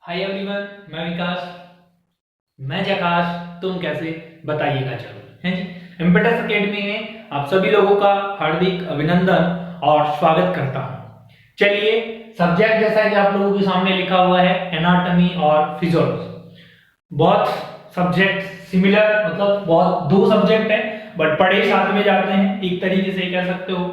Hi everyone, मैं विकास। मैं जकाश। तुम कैसे बताइएगा। चलो हैं जी, इम्पेटस एकेडमी में आप सभी लोगों का हार्दिक अभिनंदन और स्वागत करता हूं। चलिए, सब्जेक्ट जैसा कि आप लोगों के सामने लिखा हुआ है एनाटॉमी और फिजियोलॉजी। बहुत सब्जेक्ट सिमिलर, मतलब बहुत दो सब्जेक्ट है बट पढ़े साथ में जाते हैं, एक तरीके से कह सकते हो।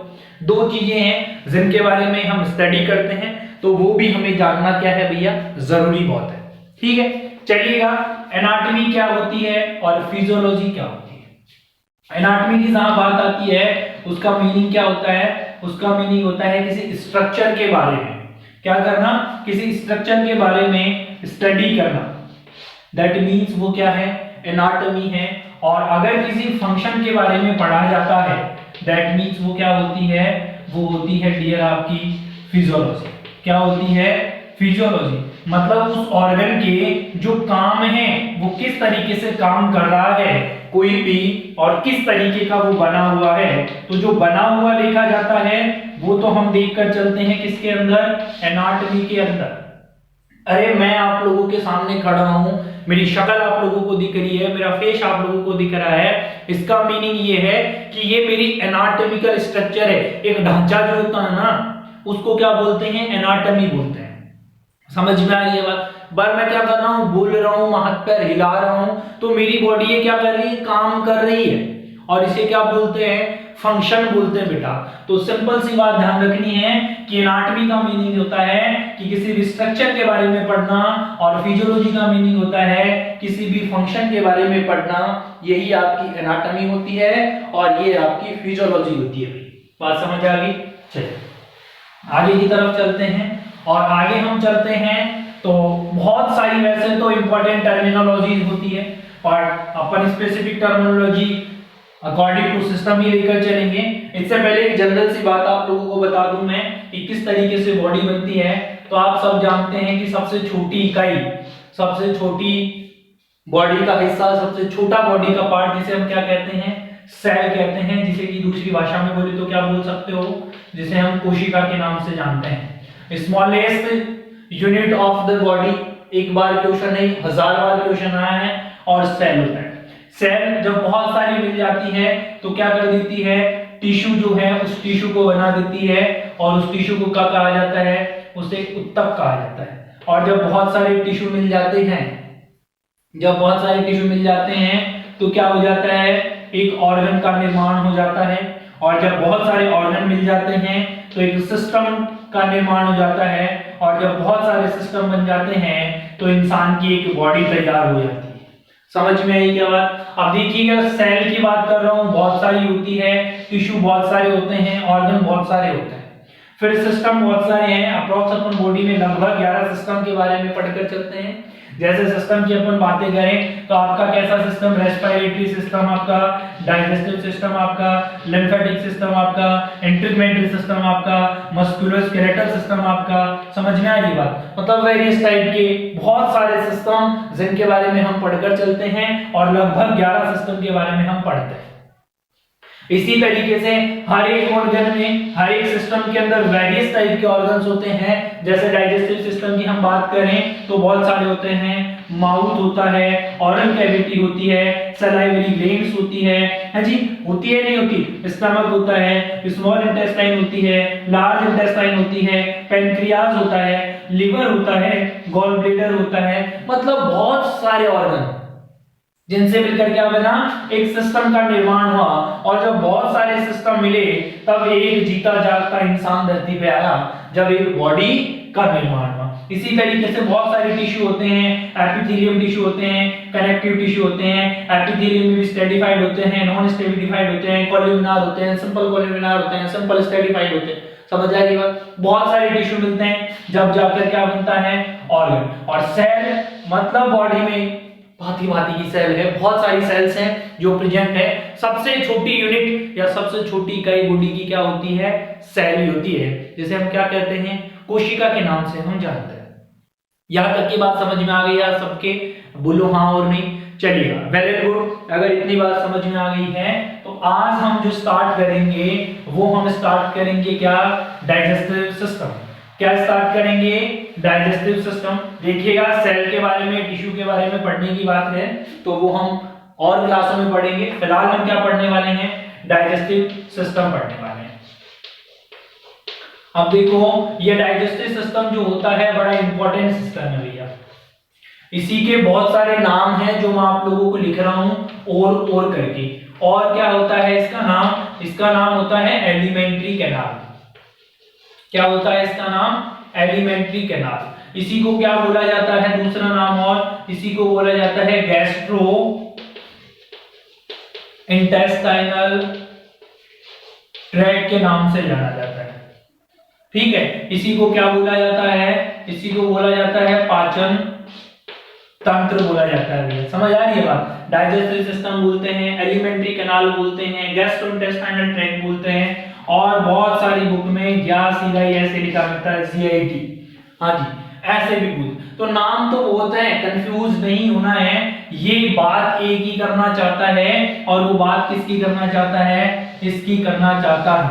दो चीजें हैं जिनके बारे में हम स्टडी करते हैं, तो वो भी हमें जानना क्या है भैया, जरूरी बहुत है। ठीक है, चलिएगा। एनाटॉमी क्या होती है और फिजियोलॉजी क्या होती है। एनाटॉमी की जहां बात आती है, उसका मीनिंग क्या होता है? उसका मीनिंग होता है किसी स्ट्रक्चर के बारे में क्या करना, किसी स्ट्रक्चर के बारे में स्टडी करना। दैट मीन्स वो क्या है, एनाटॉमी है। और अगर किसी फंक्शन के बारे में पढ़ा जाता है, दैट मीन्स वो क्या होती है, वो होती है डियर आपकी फिजियोलॉजी। क्या होती है? फिजियोलॉजी। मतलब उस ऑर्गन के जो काम है वो किस तरीके से काम कर रहा है कोई भी, और किस तरीके का वो बना हुआ है। तो जो बना हुआ देखा जाता है वो तो हम देखकर चलते हैं किसके अंदर, एनाटॉमी के अंदर। अरे मैं आप लोगों के सामने खड़ा हूं, मेरी शक्ल आप लोगों को दिख रही है, मेरा फेस आप लोगों को दिख रहा है, इसका मीनिंग ये है कि ये मेरी एनाटॉमिकल स्ट्रक्चर है। एक ढांचा जो होता है ना, उसको क्या बोलते हैं, एनाटॉमी बोलते हैं। समझ में आ रही है बात? बार मैं क्या कर रहा हूं, बोल रहा हूं, हाथ पैर हिला रहा हूं, तो मेरी बॉडी ये क्या कर रही है, काम कर रही है, और इसे क्या बोलते हैं, फंक्शन बोलते हैं बेटा। तो सिंपल सी बात ध्यान रखनी है कि एनाटॉमी का मीनिंग होता है कि किसी भी स्ट्रक्चर के बारे में पढ़ना, और फिजियोलॉजी का मीनिंग होता है किसी भी फंक्शन के बारे में पढ़ना। यही आपकी एनाटॉमी होती है और ये आपकी फिजियोलॉजी होती है। बात समझ आ गई? चलिए आगे की तरफ चलते हैं, और आगे हम चलते हैं तो बहुत सारी वैसे तो इंपॉर्टेंट टर्मिनोलॉजी होती है, और अपन specific terminology according to system ही लेकर चलेंगे। इससे पहले एक जनरल सी बात आप लोगों को बता दूं मैं कि किस तरीके से बॉडी बनती है। तो आप सब जानते हैं कि सबसे छोटी इकाई, सबसे छोटी बॉडी का हिस्सा, सबसे छोटा बॉडी का पार्ट जिसे हम क्या कहते हैं, सेल कहते हैं, जिसे कि दूसरी भाषा में बोले तो क्या बोल सकते हो, जिसे हम कोशिका के नाम से जानते हैं। Smallest unit of the body, एक बार क्वेश्चन नहीं 1000 बार क्वेश्चन आया है, और सेल होता है। सेल जब बहुत सारी मिल जाती है तो क्या कर देती है, टिश्यू जो है उस टिश्यू को बना देती है, और उस टिश्यू को क्या कहा जाता है, उसे ऊतक कहा जाता है। और जब बहुत सारे टिश्यू मिल जाते हैं, जब बहुत सारे टिश्यू मिल जाते हैं तो क्या हो जाता है, एक ऑर्गन का निर्माण हो जाता है। और जब बहुत सारे ऑर्गन मिल जाते हैं तो एक सिस्टम का निर्माण हो जाता है, और जब बहुत सारे सिस्टम बन जाते हैं तो इंसान की एक बॉडी तैयार हो जाती है। समझ में आई क्या बात? अब देखिएगा, सेल की बात कर रहा हूं, बहुत सारी होती है, टिश्यू बहुत सारे होते हैं, ऑर्गन बहुत सारे होते हैं, फिर सिस्टम बहुत सारे हैं। अप्रोक्स अपन बॉडी में लगभग 11 सिस्टम के बारे में पढ़कर चलते हैं। जैसे सिस्टम की अपन बातें करें तो आपका कैसा सिस्टम, रेस्पिरेटरी सिस्टम आपका, डाइजेस्टिव सिस्टम आपका, लिम्फेटिक सिस्टम आपका, इंटीग्रेटिव सिस्टम आपका, मस्कुलोस्केलेटल सिस्टम आपका। समझ में आ रही बात? मतलब वेरियस टाइप के बहुत सारे सिस्टम जिनके बारे में हम पढ़कर चलते हैं, और लगभग 11 सिस्टम के बारे में हम पढ़ते हैं। इसी तरीके से हर एक ऑर्गन में, हर एक सिस्टम के अंदर वेरियस टाइप के ऑर्गन्स होते हैं। जैसे डाइजेस्टिव सिस्टम की हम बात करें तो बहुत सारे होते हैं, माउथ होता है, ऑरल कैविटी होती है, सलाइवरी ग्लैंड्स होती है जी, होती है नहीं होती, स्टमक होता है, स्मॉल इंटेस्टाइन होती है, लार्ज इंटेस्टाइन होती है, पैंक्रियाज होता है, लिवर होता है, गॉल ब्लैडर होता है। मतलब बहुत सारे ऑर्गन जिनसे मिलकर क्या बना, एक सिस्टम का निर्माण हुआ। और जब बहुत सारे सिस्टम मिले तब एक जीता जागता इंसान धरती पे आया, जब एक बॉडी का निर्माण हुआ। इसी तरीके से बहुत सारे टिश्यू होते हैं, एपिथेलियम टिश्यू होते हैं, कनेक्टिव टिश्यू होते हैं, एपिथेलियम में भी स्ट्रेटिफाइड होते हैं, नॉन स्ट्रेटिफाइड होते हैं, कोलुमिनार होते हैं, सिंपल कोलुमिनार होते हैं, सिंपल स्ट्रेटिफाइड होते हैं। समझ आ गई बात? बहुत सारे टिश्यू मिलते हैं, जब जाकर क्या बनता है, ऑर्गन। और सेल मतलब बॉडी में भांति भांति की सेल है, बहुत सारी सेल्स हैं जो प्रेजेंट है। सबसे छोटी यूनिट या सबसे छोटी इकाई बॉडी की क्या होती है, सेल ही होती है, जिसे हम क्या कहते हैं, कोशिका के नाम से हम जानते हैं। यहां तक की बात समझ में आ गई यार सबके? बोलो हाँ और नहीं। चलिएगा, वेरी गुड। अगर इतनी बात समझ में आ गई है तो आज हम जो स्टार्ट करेंगे वो हम स्टार्ट करेंगे क्या, डाइजेस्टिव सिस्टम। क्या स्टार्ट करेंगे? Digestive system. देखिएगा सेल के बारे में, टिश्यू के बारे में पढ़ने की बात है तो वो हम और क्लासों में पढ़ेंगे। फिलहाल हम क्या पढ़ने वाले हैं? डाइजेस्टिव सिस्टम पढ़ने वाले हैं। अब देखो ये डाइजेस्टिव सिस्टम जो होता है बड़ा इंपॉर्टेंट सिस्टम है भैया। इसी के बहुत सारे नाम हैं जो मैं आप लोगों को लिख रहा हूं और करके। और क्या होता है इसका नाम? इसका नाम होता है एलिमेंट्री कैनाल। क्या होता है इसका नाम? Alimentary canal. इसी को क्या बोला जाता है दूसरा नाम? और इसी को बोला जाता है गैस्ट्रो इंटेस्टाइनल ट्रैक्ट के नाम से जाना जाता है। ठीक है, इसी को क्या बोला जाता है? इसी को बोला जाता है पाचन तंत्र बोला जाता है। समझ आ रही है बात? डाइजेस्टिव सिस्टम बोलते हैं, एलिमेंट्री कैनाल बोलते हैं, गैस्ट्रोइंटेस्टाइनल ट्रैक्ट बोलते हैं, और बहुत सारी बुक में या सीधा ऐसे लिखा रहता है CIT। हाँ जी, ऐसे भी बोल। तो नाम तो बहुत है, कंफ्यूज नहीं होना है। ये बात एक ही करना चाहता है, और वो बात किसकी करना चाहता है? इसकी करना चाहता है।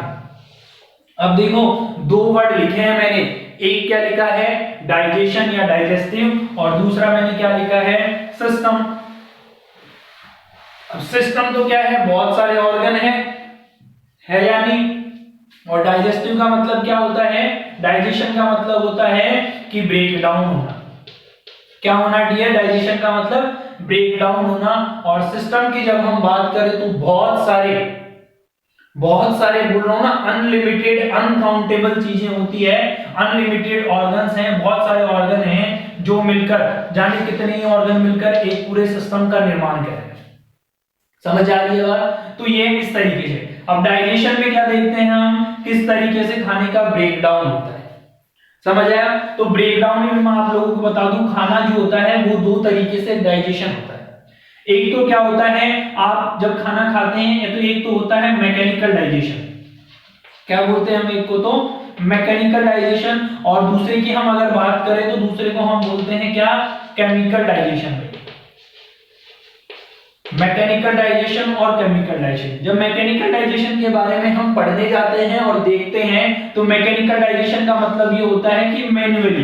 अब देखो दो वर्ड लिखे हैं मैंने, एक क्या लिखा है? डाइजेशन या डाइजेस्टिव, और दूसरा मैंने क्या लिखा है? सिस्टम। अब सिस्टम तो क्या है? बहुत सारे ऑर्गन है या नहीं? और डाइजेस्टिव का मतलब क्या होता है? डाइजेशन का मतलब होता है कि ब्रेक डाउन होना। क्या होना डियर? डाइजेशन का मतलब ब्रेक डाउन होना। और सिस्टम की जब हम बात करें तो बहुत सारे बोल रहा हूं ना, अनलिमिटेड अनकाउंटेबल चीजें होती है, अनलिमिटेड ऑर्गन्स हैं, बहुत सारे ऑर्गन हैं जो मिलकर, जाने कितने ही ऑर्गन मिलकर एक पूरे सिस्टम का निर्माण करें। समझ आ रही है बात? तो ये इस तरीके से। अब डाइजेशन में क्या देखते हैं हम? किस तरीके से खाने का ब्रेक डाउन होता है। समझ आया? तो ब्रेक डाउन में मैं आप लोगों को बता दूं, खाना जो होता है वो दो तरीके से डाइजेशन होता है। एक तो क्या होता है, आप जब खाना खाते हैं, या तो एक तो होता है मैकेनिकल डाइजेशन। क्या बोलते हैं हम एक को? तो मैकेनिकल डाइजेशन। और दूसरे की हम अगर बात करें तो दूसरे को हम बोलते हैं क्या? Chemical digestion. मैकेनिकल डाइजेशन और केमिकल डाइजेशन। जब मैकेनिकल डाइजेशन के बारे में हम पढ़ने जाते हैं और देखते हैं तो मैकेनिकल डाइजेशन का मतलब ये होता है कि मैन्युअली,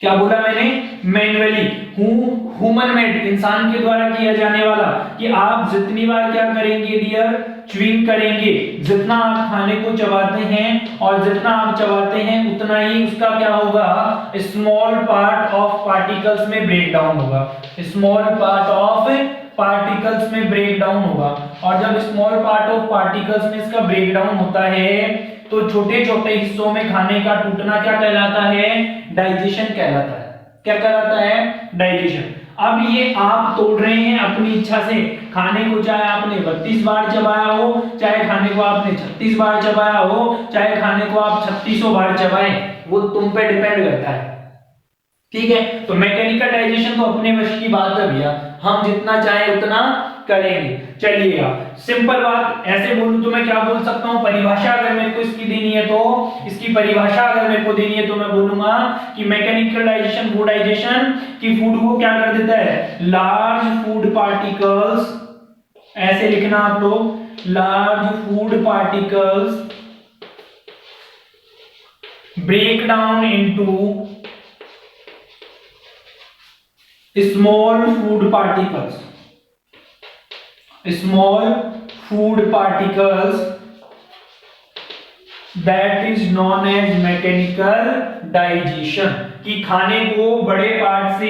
क्या बोला मैंने? मैन्युअली, ह्यूमन मेड, इंसान के द्वारा किया जाने वाला, कि आप जितनी बार क्या करेंगे डियर? च्यूइंग करेंगे। जितना आप खाने को चबाते हैं और जितना आप चबाते हैं उतना ही उसका क्या होगा? स्मॉल पार्ट ऑफ पार्टिकल्स में ब्रेक डाउन होगा। स्मॉल पार्ट ऑफ पार्टिकल्स में ब्रेक डाउन होगा। और जब स्मॉल पार्ट ऑफ पार्टिकल्स में इसका ब्रेक डाउन होता है तो छोटे छोटे हिस्सों में खाने का टूटना क्या कहलाता है? डाइजेशन कहलाता है। क्या कहलाता है? डाइजेशन। अब ये आप तोड़ रहे हैं अपनी इच्छा से खाने को, चाहे आपने 32 बार चबाया हो, चाहे खाने को आपने 36 बार चबाया हो, चाहे खाने को आप 3600 बार चबाएं, वो तुम पे डिपेंड करता है। ठीक है, तो मैकेनिकल डाइजेशन तो अपने वश की बात है भैया, हम जितना चाहे उतना करेंगे। चलिएगा, सिंपल बात ऐसे बोलूं तो मैं क्या बोल सकता हूं? परिभाषा अगर मेरे को इसकी देनी है तो इसकी परिभाषा अगर मेरे को देनी है तो मैं बोलूंगा कि मैकेनिकल डाइजेशन वो डाइजेशन कि फूड को क्या कर देता है? लार्ज फूड पार्टिकल्स, ऐसे लिखना आप लोग, large food particles break down into small food particles, small food particles, that is known as mechanical digestion, कि खाने को बड़े पार्ट से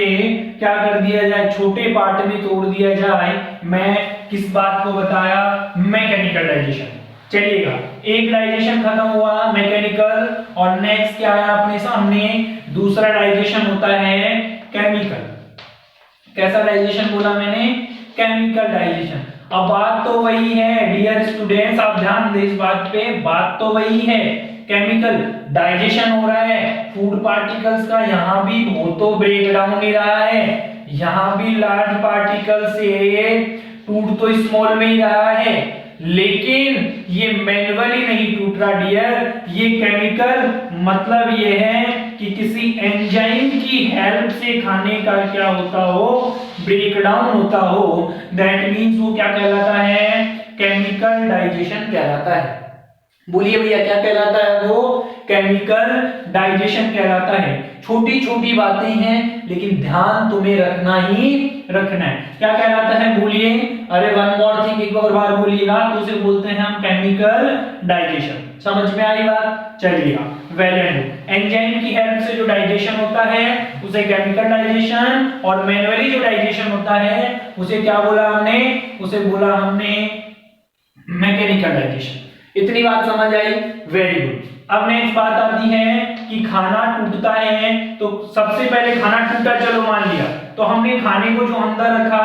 क्या कर दिया जाए? छोटे पार्ट में तोड़ दिया जाए। मैं किस बात को बताया? Mechanical digestion. चलिएगा, एक डाइजेशन खत्म हुआ मैकेनिकल, और नेक्स्ट क्या आया अपने सामने? दूसरा डाइजेशन होता है केमिकल। कैसा डाइजेशन बोला मैंने? Chemical digestion. अब बात तो वही है डियर स्टूडेंट्स, आप ध्यान दें इस बात पे, बात तो वही है। केमिकल डाइजेशन हो रहा है फूड पार्टिकल्स का, यहां भी वो तो ब्रेक डाउन ही रहा है, यहां भी लार्ज पार्टिकल से टूट तो स्मॉल में ही रहा है, लेकिन ये मैन्युअली नहीं टूट रहा डियर, ये केमिकल मतलब ये है कि किसी एंजाइम की हेल्प से खाने का क्या होता हो? ब्रेक डाउन होता हो। दैट मींस वो क्या कहलाता है? केमिकल डाइजेशन कहलाता है। बोलिए भैया क्या कहलाता है वो? केमिकल डाइजेशन कहलाता है। छोटी छोटी बातें हैं लेकिन ध्यान तुम्हें रखना ही रखना है। क्या कहलाता है बोलिए? अरे वन मोर थिंग एक और बार बोलिएगा तो उसे बोलते हैं हम केमिकल डाइजेशन। समझ में आई बात? चलिएगा वेल एंड गुड। एंजाइम की हेल्प से जो डाइजेशन होता है उसे केमिकल डाइजेशन, और मैन्युअली जो डाइजेशन होता है उसे क्या बोला हमने? उसे बोला हमने मैकेनिकल डाइजेशन। इतनी बात समझ आई? Very good. अब नेक्स्ट बात आती है कि खाना टूटता है, तो सबसे पहले खाना टूटा, चलो मान लिया, तो हमने खाने को जो अंदर रखा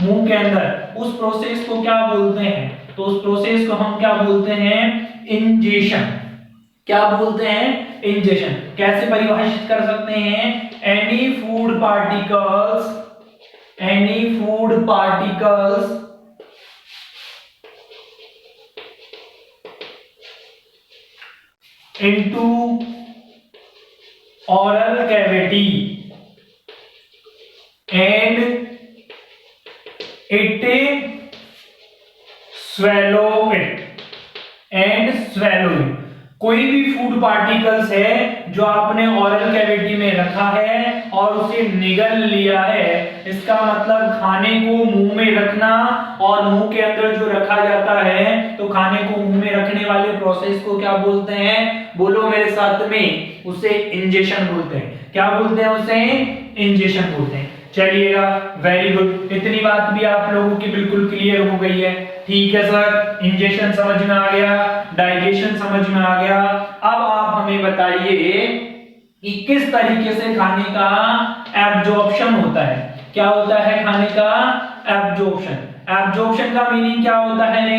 मुंह के अंदर, उस प्रोसेस को क्या बोलते हैं? तो उस प्रोसेस को हम क्या बोलते हैं? इंजेशन। क्या बोलते हैं? इंजेशन। कैसे परिभाषित कर सकते हैं? Any food particles into oral cavity and it swallow it कोई भी फूड पार्टिकल्स है जो आपने ओरल कैविटी में रखा है और उसे निगल लिया है, इसका मतलब खाने को मुंह में रखना, और मुंह के अंदर जो रखा जाता है तो खाने को मुंह में रखने वाले प्रोसेस को क्या बोलते हैं? बोलो मेरे साथ में, उसे इंजेशन बोलते हैं। क्या बोलते हैं उसे? इंजेशन बोलते हैं। चलिएगा वेरी गुड। इतनी बात भी आप लोगों की बिल्कुल क्लियर हो गई है। ठीक है सर, इंजेशन समझ में आ गया, डाइजेशन समझ में आ गया। अब आप हमें बताइए कि किस तरीके से खाने का एब्जॉर्प्शन होता है। क्या होता है खाने का एब्जॉर्प्शन? एब्जॉर्प्शन का मीनिंग क्या होता है रे?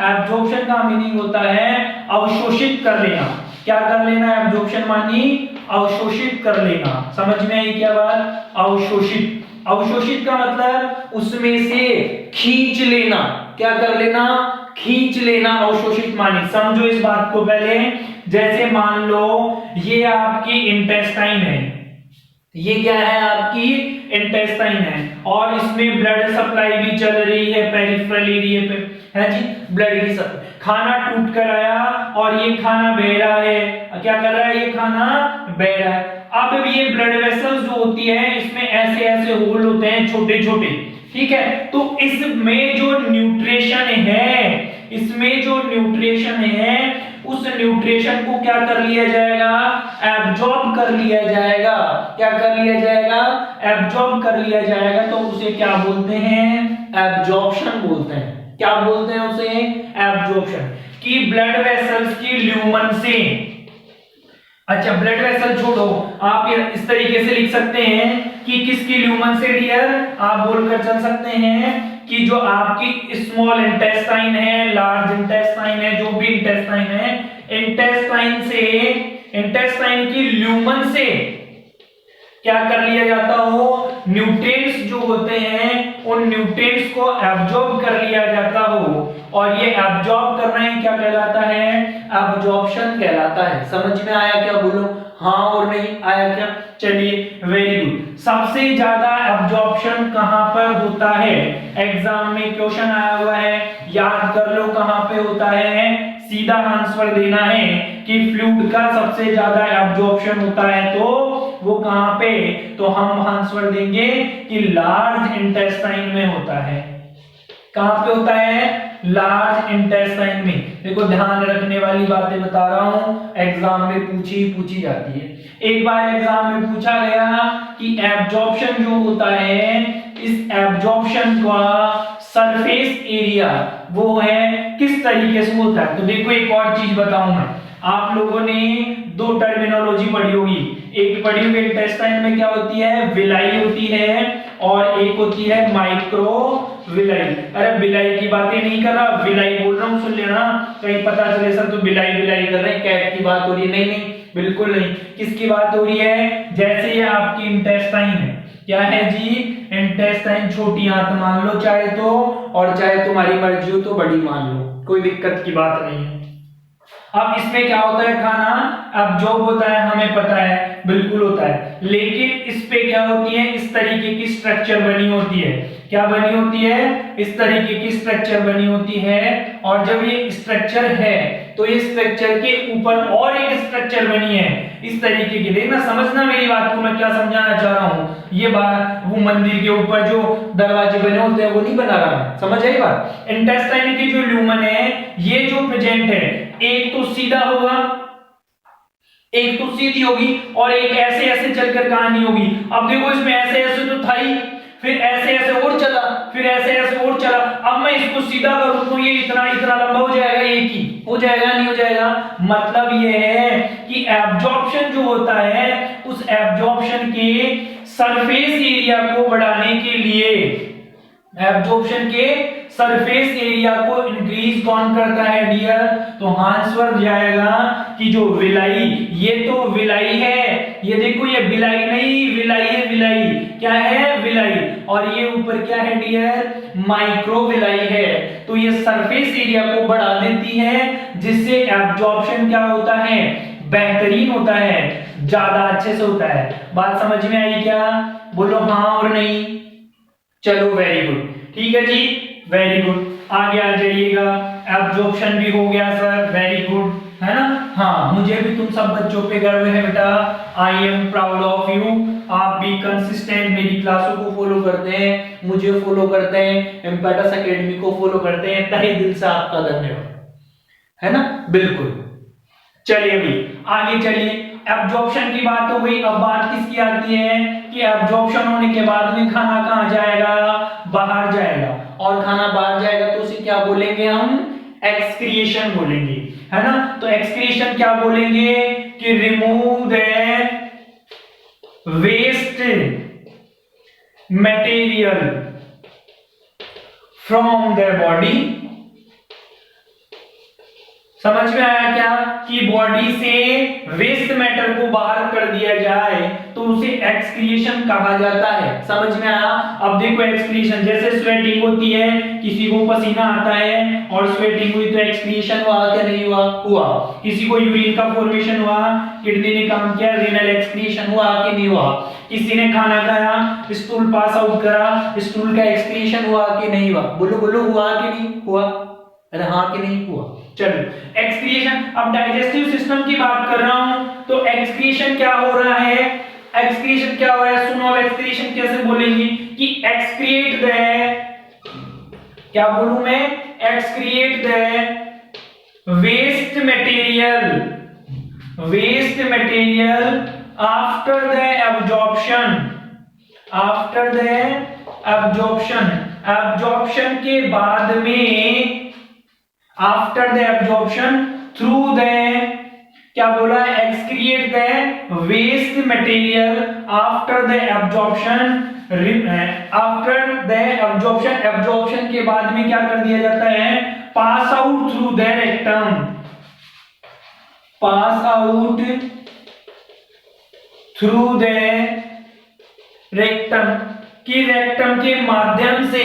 एब्जॉर्प्शन का मीनिंग होता है अवशोषित कर लेना। क्या कर लेना? एब्जॉर्प्शन मानी अवशोषित कर लेना। समझ में आई क्या बात? अवशोषित। अवशोषित का मतलब उसमें से खींच लेना। क्या कर लेना? खींच लेना। अवशोषित मानी, समझो इस बात को पहले। जैसे मान लो ये आपकी इंटेस्टाइन है, ये क्या है? आपकी इंटेस्टाइन है, और इसमें ब्लड सप्लाई भी चल रही है पेरिफेरल एरिया पे, है जी, ब्लड की सप्लाई। खाना टूट कर आया और ये खाना बह रहा है। क्या कर रहा है? ये खाना बह रहा है। अब ये ब्लड वेसल्स जो होती है इसमें ऐसे ऐसे होल होते हैं छोटे छोटे, ठीक है? तो इसमें जो न्यूट्रिशन है, इसमें जो न्यूट्रिशन है, उस न्यूट्रिशन को क्या कर लिया जाएगा? एब्जॉर्ब कर लिया जाएगा। क्या कर लिया जाएगा? एब्जॉर्ब कर लिया जाएगा। तो उसे क्या बोलते हैं? एब्जॉर्प्शन बोलते हैं। क्या बोलते हैं उसे? एब्जॉर्प्शन। कि ब्लड वेसल्स की ल्यूमन से, अच्छा ब्लड वेसल छोड़ो, आप ये इस तरीके से लिख सकते हैं कि किसकी ल्यूमन से डियर? आप बोलकर चल सकते हैं कि जो आपकी स्मॉल इंटेस्टाइन है, लार्ज इंटेस्टाइन है, जो भी इंटेस्टाइन है, इंटेस्टाइन से, इंटेस्टाइन की ल्यूमन से क्या कर लिया जाता हो? न्यूट्रिएंट्स जो होते हैं उन न्यूट्रिएंट्स को एब्जॉर्ब कर लिया जाता हो, और ये एब्जॉर्ब करना ही क्या कहलाता है? एब्जॉर्प्शन कहलाता है। समझ में आया क्या? बोलो हाँ और नहीं आया क्या? चलिए वेरी गुड। सबसे ज्यादा एब्जॉर्प्शन कहां पर होता है? एग्जाम में क्वेश्चन आया हुआ है, याद कर लो कहां पे होता है। सीधा आंसर देना है कि फ्लूइड का सबसे ज्यादा एब्जॉर्प्शन होता है, तो वो कहां पे? तो हम आंसर देंगे कि लार्ज इंटेस्टाइन में होता है। कहां पे होता है? लार्ज इंटेस्टाइन में। देखो ध्यान रखने वाली बातें बता रहा हूं, एग्जाम में पूछी जाती है। एक बार एग्जाम में पूछा गया कि एब्जॉर्प्शन जो होता है, इस एब्जॉर्प्शन का सरफेस एरिया वो है किस तरीके से होता है? तो देखो एक और चीज बताऊं मैं, आप लोगों ने दो टर्मिनोलॉजी पढ़ी होगी। एक पढ़ी हुई इंटेस्टाइन में क्या होती है? विलाई होती है, और एक होती है माइक्रो विलाई। अरे विलाई की बातें नहीं कर रहा, विलाई बोल रहा हूं, सुन लेना, कहीं पता चले सर तो विलाई विलाई कर रहे हैं, कैट की बात हो रही है। नहीं नहीं बिल्कुल नहीं। किसकी बात हो रही है? जैसे ये आपकी इंटेस्टाइन है, क्या है जी? इंटेस्टाइन, छोटी आंत मान लो चाहे तो, और चाहे तुम्हारी मर्जी हो तो बड़ी मान लो, कोई दिक्कत की बात नहीं है। अब इसमें क्या होता है? खाना एब्जॉर्ब होता है, हमें पता है, बिल्कुल होता है, लेकिन इस पे क्या होती है? इस तरीके की स्ट्रक्चर बनी होती है। क्या बनी होती है? इस तरीके की स्ट्रक्चर बनी होती है, और जब ये स्ट्रक्चर है तो ये स्ट्रक्चर के ऊपर और एक स्ट्रक्चर बनी है इस तरीके की। देखना, समझना मेरी बात को, मैं क्या समझाना चाह रहा हूँ। ये बात वो मंदिर के ऊपर जो दरवाजे बने होते हैं वो नहीं बना रहा मैं, समझ आई बात। इंटेस्टाइन की जो ल्यूमन है, ये जो प्रेजेंट है, एक तो सीधा होगा, एक तो सीधी होगी, और एक ऐसे ऐसे चलकर कहानी होगी। अब देखो इसमें ऐसे ऐसे तो था ही, फिर ऐसे ऐसे और चला, फिर ऐसे ऐसे और चला। अब मैं इसको सीधा करूं तो ये इतना इतना लंबा हो जाएगा, एक ही हो जाएगा, नहीं हो जाएगा। मतलब ये है कि एब्जॉर्प्शन जो होता है, उस एब्जॉर्प्शन के सरफेस एरिया को बढ़ाने के लिए, एब्जॉर्प्शन के सरफेस एरिया को इंक्रीज कौन करता है डियर? तो आंसर जाएगा कि जो विलाई, ये तो विलाई है, ये देखो ये बिलाई नहीं, विलाई है, विलाई क्या है? विलाई। और ये ऊपर क्या है डियर? माइक्रो विलाई है। तो ये सरफेस एरिया को बढ़ा देती है, जिससे एब्जॉर्प्शन क्या होता है? बेहतरीन होता है, ज्यादा अच्छे से होता है। बात समझ में आई क्या? बोलो हाँ और नहीं। चलो वेरी गुड, ठीक है जी, वेरी गुड। आगे आ जाइएगा। एब्जॉर्प्शन भी हो गया सर, वेरी गुड, है ना? हाँ, मुझे भी तुम सब बच्चों पे गर्व है बेटा। I am proud of you. आप भी कंसिस्टेंट मेरी क्लासों को फॉलो करते हैं, मुझे फॉलो करते हैं, इम्पेटस एकेडमी को फॉलो करते हैं। तहे दिल से आपका धन्यवाद, है ना? बिल्कुल। चलिए भाई आगे चलिए। एब्जॉर्प्शन की बात हो गई, अब बात किसकी आती है कि एब्जॉर्प्शन होने के बाद में खाना कहाँ जाएगा? बाहर जाएगा। और खाना बाहर जाएगा तो उसे क्या बोलेंगे हम? एक्सक्रिएशन बोलेंगे, है ना? तो एक्सक्रिएशन क्या बोलेंगे कि remove the waste material from the body. समझ में आया क्या? कि बॉडी से वेस्ट मैटर को बाहर कर दिया जाए तो उसे एक्सक्रिएशन कहा जाता है। समझ में आया? अब देखो एक्सक्रिएशन, जैसे स्वेटिंग होती है, किसी को पसीना आता है और स्वेटिंग हुई तो एक्सक्रिएशन हुआ क्या? नहीं हुआ? हुआ। किसी को यूरिन का फॉर्मेशन हुआ, किडनी ने काम किया, रीनल एक्सक्रिएशन हुआ कि नहीं हुआ? किसी ने खाना खाया, स्टूल पास आउट करा, स्टूल का एक्सक्रिएशन हुआ कि नहीं हुआ? बोलो बोलो, हुआ कि नहीं हुआ? अरे हाँ कि नहीं हुआ? चलो एक्सक्रिएशन। अब डाइजेस्टिव सिस्टम की बात कर रहा हूं, तो एक्सक्रिएशन क्या हो रहा है? एक्सक्रिएशन क्या हो रहा है? सुनो, अब एक्सक्रिएशन कैसे बोलेंगे कि एक्सक्रिएट द, क्या बोलूं मैं? Excrete the waste material, waste material after the absorption, after the absorption, absorption के बाद में, after the absorption through the, क्या बोला? Excrete the waste material after the absorption, after the absorption, absorption के बाद में क्या कर दिया जाता है? Pass out through the rectum, pass out through the rectum, कि रेक्टम के माध्यम से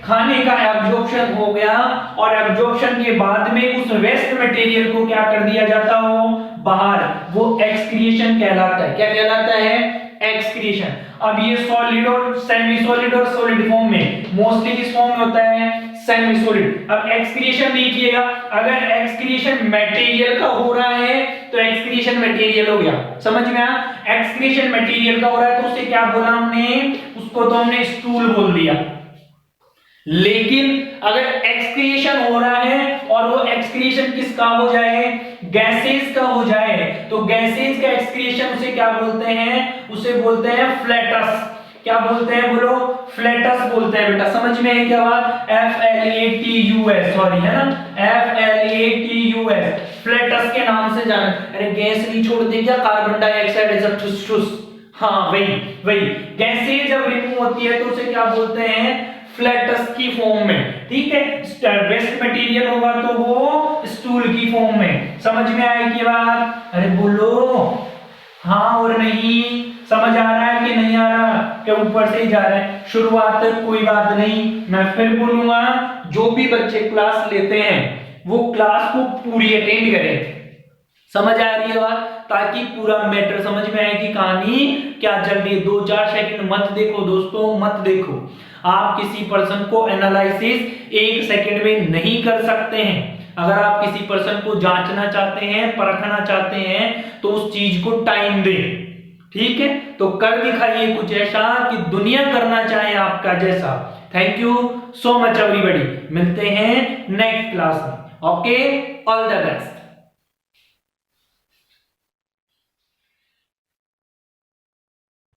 खाने का एब्जॉर्प्शन हो गया, और एब्जॉर्प्शन के बाद में उस वेस्ट मटेरियल को क्या कर दिया जाता हो? बाहर। वो एक्सक्रिएशन कहलाता है। क्या कहलाता है? एक्सक्रिएशन। अब ये सॉलिड और सेमी सॉलिड और सॉलिड फॉर्म में, मोस्टली किस फॉर्म में होता है? Semi solid. अब एक्सक्रिएशन देखिएगा, अगर एक्सक्रिएशन मटेरियल का हो रहा है तो एक्सक्रिएशन मटेरियल हो गया। समझ में आया? एक्सक्रिएशन मटेरियल का हो रहा है तो उसे क्या बोला हमने? उसको तो हमने स्टूल बोल दिया। लेकिन अगर एक्सक्रिएशन हो रहा है और वो एक्सक्रिएशन किसका हो जाए? गैसेस का हो जाए, तो गैसेस का एक्सक्रिएशन उसे क्या बोलते हैं? उसे बोलते हैं फ्लैटस। क्या बोलते हैं? बोलो, फ्लैटस बोलते हैं बेटा। समझ में है क्या बात? FLATUS, सॉरी, है ना? FLATUS, फ्लैटस के नाम से जाना। अरे गैस नहीं छोड़ते क्या? कार्बन डाइऑक्साइड ऐसा ठुस ठुस। हाँ वही वही, गैसें जब रिमूव होती है तो उसे क्या बोलते हैं? फ्लैटस की फॉर्म में। ठीक है, वेस्ट मटेरियल होगा तो वो स्टूल की फॉर्म में। समझ में आएगी बात? अरे बोलो हाँ और नहीं। समझ आ रहा है कि नहीं आ रहा? क्या ऊपर से ही जा रहा है? शुरुआत तक कोई बात नहीं, मैं फिर बोलूंगा, जो भी बच्चे क्लास लेते हैं वो क्लास को पूरी अटेंड करें। समझ आ रही है बात? ताकि पूरा मैटर समझ में आए कि कहानी क्या चल रही है। 2-4 सेकंड मत देखो दोस्तों, मत देखो। आप किसी पर्सन को एनालिसिस 1 सेकंड में नहीं कर सकते हैं। अगर आप किसी पर्सन को जांचना चाहते हैं, परखना चाहते हैं, तो उस चीज को टाइम दें। ठीक है, तो कर दिखाइए कुछ ऐसा कि दुनिया करना चाहे आपका जैसा। Thank you so much everybody, मिलते हैं नेक्स्ट क्लास में। Okay, all the best.